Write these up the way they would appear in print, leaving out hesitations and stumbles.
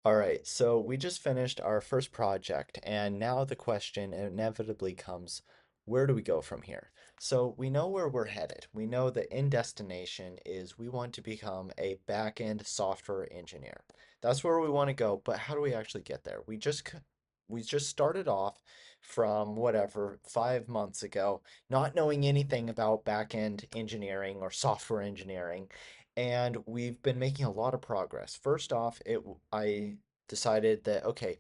All right, so we just finished our first project, and now the question inevitably comes, where do we go from here? So we know where we're headed. We know the end destination is we want to become a back-end software engineer. That's where we want to go, but how do we actually get there? We just started off from whatever 5 months ago, not knowing anything about back-end engineering or software engineering, and we've been making a lot of progress. First off, I decided that okay,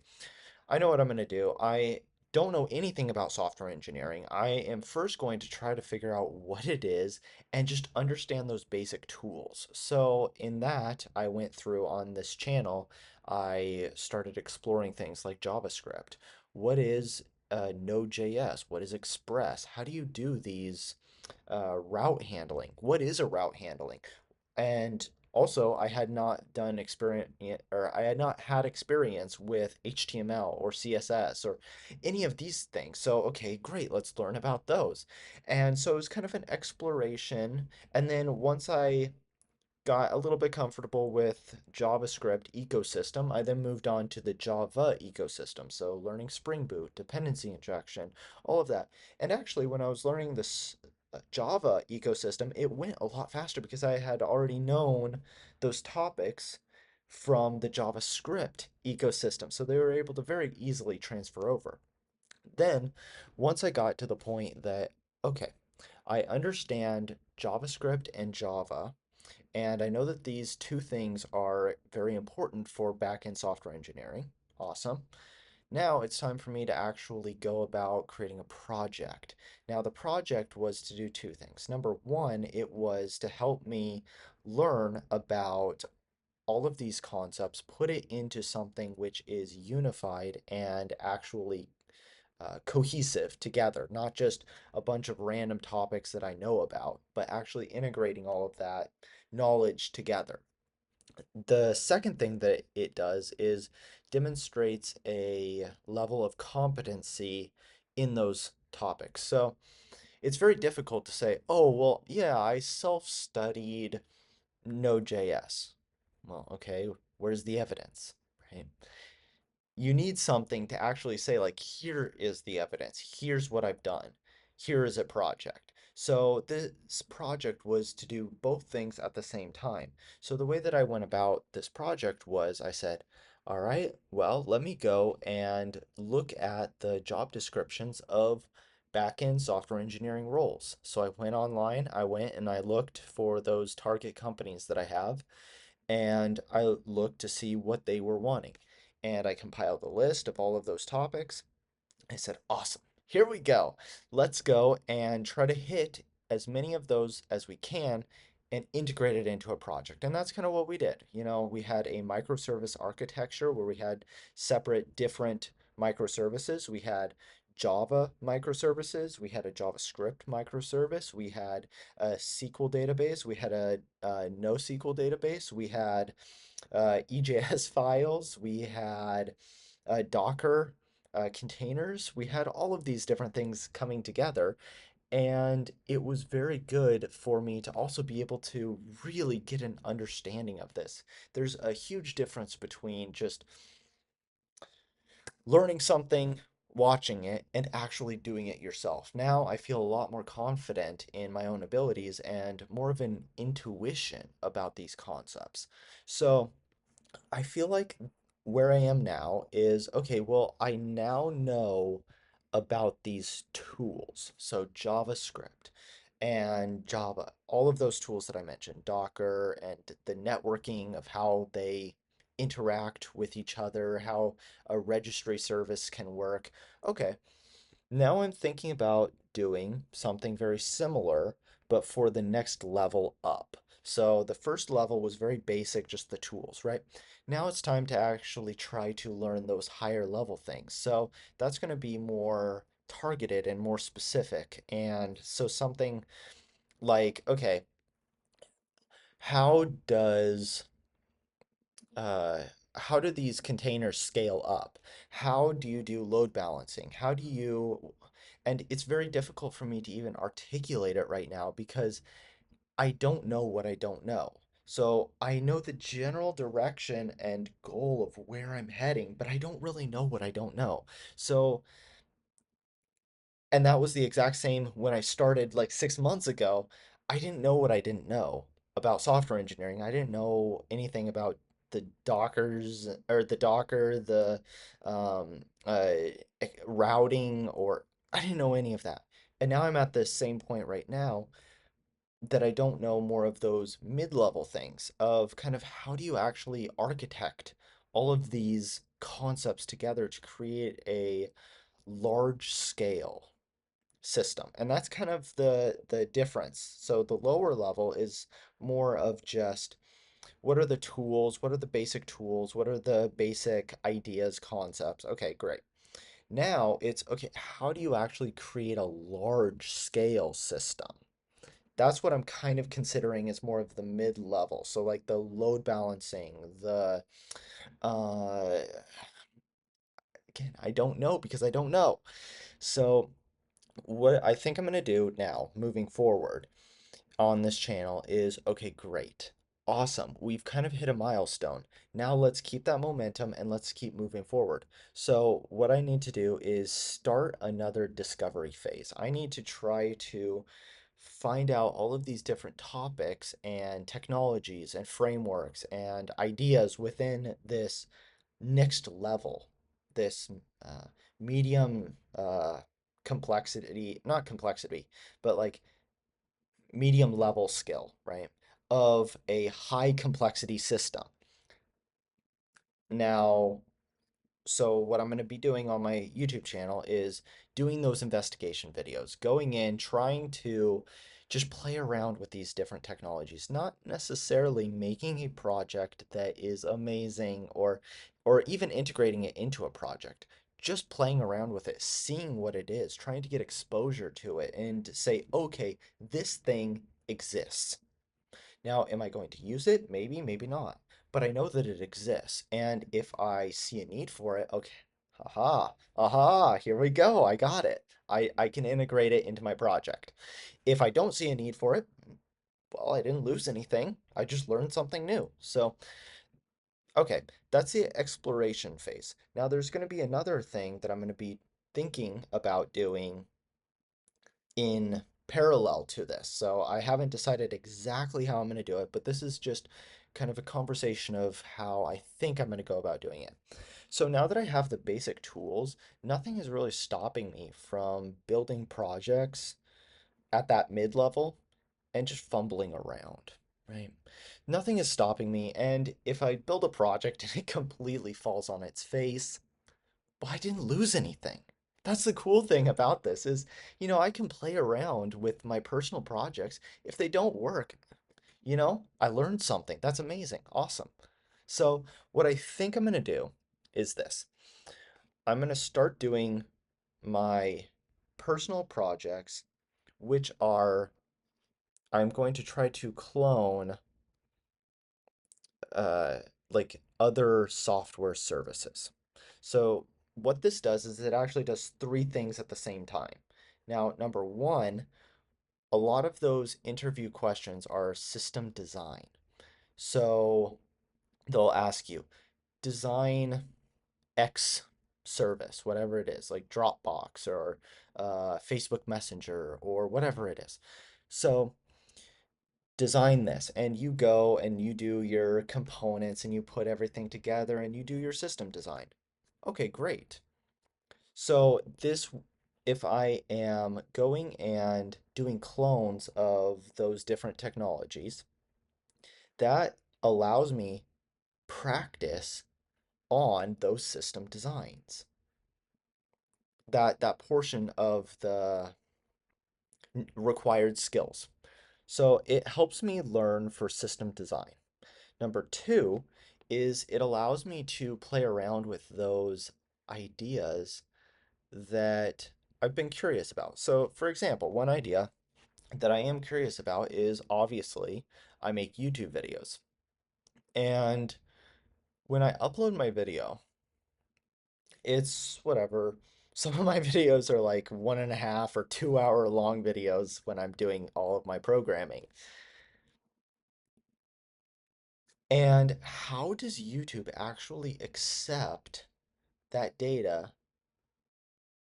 I know what I'm going to do. I don't know anything about software engineering. I am first going to try to figure out what it is and just understand those basic tools. So, in that, I went through on this channel, I started exploring things like JavaScript. What is Node.js? What is Express? How do you do these route handling? What is a route handling? And also, I had not done experience or I had not had experience with HTML or CSS or any of these things. So, okay, great, let's learn about those. And so it was kind of an exploration. And then once I got a little bit comfortable with JavaScript ecosystem, I then moved on to the Java ecosystem. So learning Spring Boot, dependency injection, all of that. And actually, when I was learning this Java ecosystem, it went a lot faster because I had already known those topics from the JavaScript ecosystem. So they were able to very easily transfer over. Then, once I got to the point that, okay, I understand JavaScript and Java, and I know that these two things are very important for backend software engineering. Awesome. Now it's time for me to actually go about creating a project. Now, the project was to do two things. Number one, it was to help me learn about all of these concepts, put it into something which is unified and actually cohesive together, not just a bunch of random topics that I know about, but actually integrating all of that knowledge together. The second thing that it does is demonstrates a level of competency in those topics. So it's very difficult to say, oh, well, yeah, I self-studied Node.js. Well, okay, where's the evidence, right? You need something to actually say, like, here is the evidence, here's what I've done, here is a project. So this project was to do both things at the same time. So the way that I went about this project was I said, all right, well, let me go and look at the job descriptions of back-end software engineering roles. So I went online, I went and I looked for those target companies that I have, and I looked to see what they were wanting. And I compiled a list of all of those topics. I said, awesome, here we go. Let's go and try to hit as many of those as we can and integrate it into a project. And that's kind of what we did. You know, we had a microservice architecture where we had separate different microservices. We had Java microservices, we had a JavaScript microservice, we had a SQL database, we had a NoSQL database, we had EJS files, we had Docker containers, we had all of these different things coming together. And it was very good for me to also be able to really get an understanding of this. There's a huge difference between just learning something, watching it, and actually doing it yourself. Now I feel a lot more confident in my own abilities and more of an intuition about these concepts. So, I feel like where I am now is okay, well, I now know about these tools. So JavaScript and Java, all of those tools that I mentioned, Docker and the networking of how they interact with each other, how a registry service can work. Okay, now I'm thinking about doing something very similar, but for the next level up. So the first level was very basic, just the tools, right? Now it's time to actually try to learn those higher level things. So that's going to be more targeted and more specific. And so something like, okay, how does uh, how do these containers scale up? How do you do load balancing? How do you, and it's very difficult for me to even articulate it right now because I don't know what I don't know. So I know the general direction and goal of where I'm heading, but I don't really know what I don't know. So, and that was the exact same when I started like 6 months ago. I didn't know what I didn't know about software engineering. I didn't know anything about the Dockers or the Docker, the routing, or I didn't know any of that. And now I'm at the same point right now that I don't know more of those mid-level things of kind of how do you actually architect all of these concepts together to create a large scale system. And that's kind of the difference. So the lower level is more of just what are the tools, what are the basic tools, what are the basic ideas, concepts. Okay, great. Now it's okay, how do you actually create a large scale system? That's what I'm kind of considering as more of the mid level. So like the load balancing, the uh again, I don't know because I don't know. So what I think I'm going to do now, moving forward on this channel is, okay, great. Awesome. We've kind of hit a milestone. Now let's keep that momentum and let's keep moving forward. So what I need to do is start another discovery phase. I need to try to find out all of these different topics and technologies and frameworks and ideas within this next level, this uh, medium complexity, not complexity, but like medium level skill, right? Of a high complexity system. Now, so what I'm going to be doing on my YouTube channel is doing those investigation videos, going in, trying to just play around with these different technologies, not necessarily making a project that is amazing or even integrating it into a project. Just playing around with it, seeing what it is, trying to get exposure to it and say, okay, this thing exists. Now, am I going to use it? Maybe, maybe not. But I know that it exists. And if I see a need for it, okay, aha, here we go. I got it. I can integrate it into my project. If I don't see a need for it, well, I didn't lose anything. I just learned something new. So, okay, that's the exploration phase. Now, there's going to be another thing that I'm going to be thinking about doing in parallel to this. So I haven't decided exactly how I'm going to do it, but this is just kind of a conversation of how I think I'm going to go about doing it. So now that I have the basic tools, nothing is really stopping me from building projects at that mid level and just fumbling around, right? Nothing is stopping me. And if I build a project and it completely falls on its face, well, I didn't lose anything. That's the cool thing about this is, I can play around with my personal projects. If they don't work, I learned something. That's amazing. Awesome. So, what I think I'm going to do is this. I'm going to start doing my personal projects, which are, I'm going to try to clone uh, like other software services. So what this does is it actually does three things at the same time. Now, number one, a lot of those interview questions are system design. So they'll ask you, design X service, whatever it is, like Dropbox or Facebook Messenger or whatever it is. So design this and you go and you do your components and you put everything together and you do your system design. Okay, great. So this, if I am going and doing clones of those different technologies, that allows me practice on those system designs. That portion of the required skills. So it helps me learn for system design. Number two is it allows me to play around with those ideas that I've been curious about. So, for example, one idea that I am curious about is obviously I make YouTube videos. And when I upload my video, it's whatever. Some of my videos are like 1.5 or 2 hour long videos when I'm doing all of my programming. And how does YouTube actually accept that data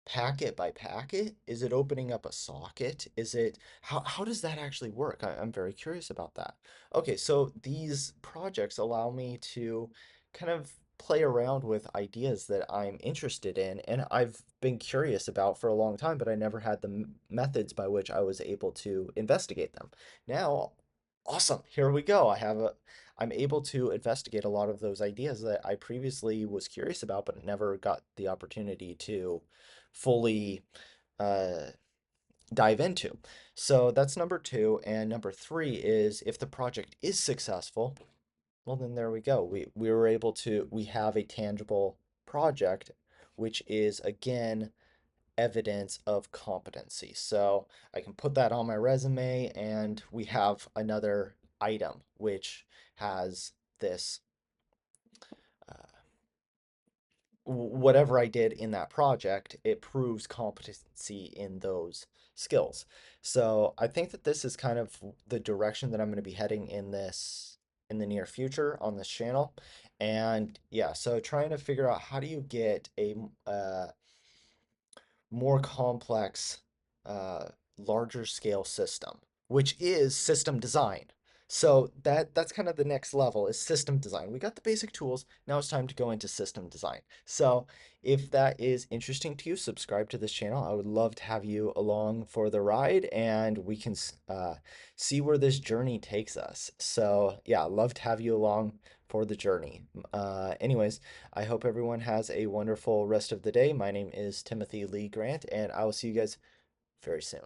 packet by packet? Is it opening up a socket? Is it how does that actually work? I'm very curious about that. Okay, so these projects allow me to kind of play around with ideas that I'm interested in and I've been curious about for a long time, but I never had the methods by which I was able to investigate them. Now, awesome, here we go. I'm able to investigate a lot of those ideas that I previously was curious about, but never got the opportunity to fully uh, dive into. So that's number two. And number three is if the project is successful, well, then there we go. We were able to, we have a tangible project, which is again evidence of competency. So I can put that on my resume, and we have another item which has this whatever I did in that project, it proves competency in those skills. So I think that this is kind of the direction that I'm going to be heading in this in the near future on this channel. And yeah, so trying to figure out how do you get a more complex, uh, larger scale system, which is system design. So that's kind of the next level is system design. We got the basic tools. Now it's time to go into system design. So if that is interesting to you, subscribe to this channel. I would love to have you along for the ride, and we can see where this journey takes us. So yeah, love to have you along for the journey. Anyways, I hope everyone has a wonderful rest of the day. My name is Timothy Lee Grant, and I will see you guys very soon.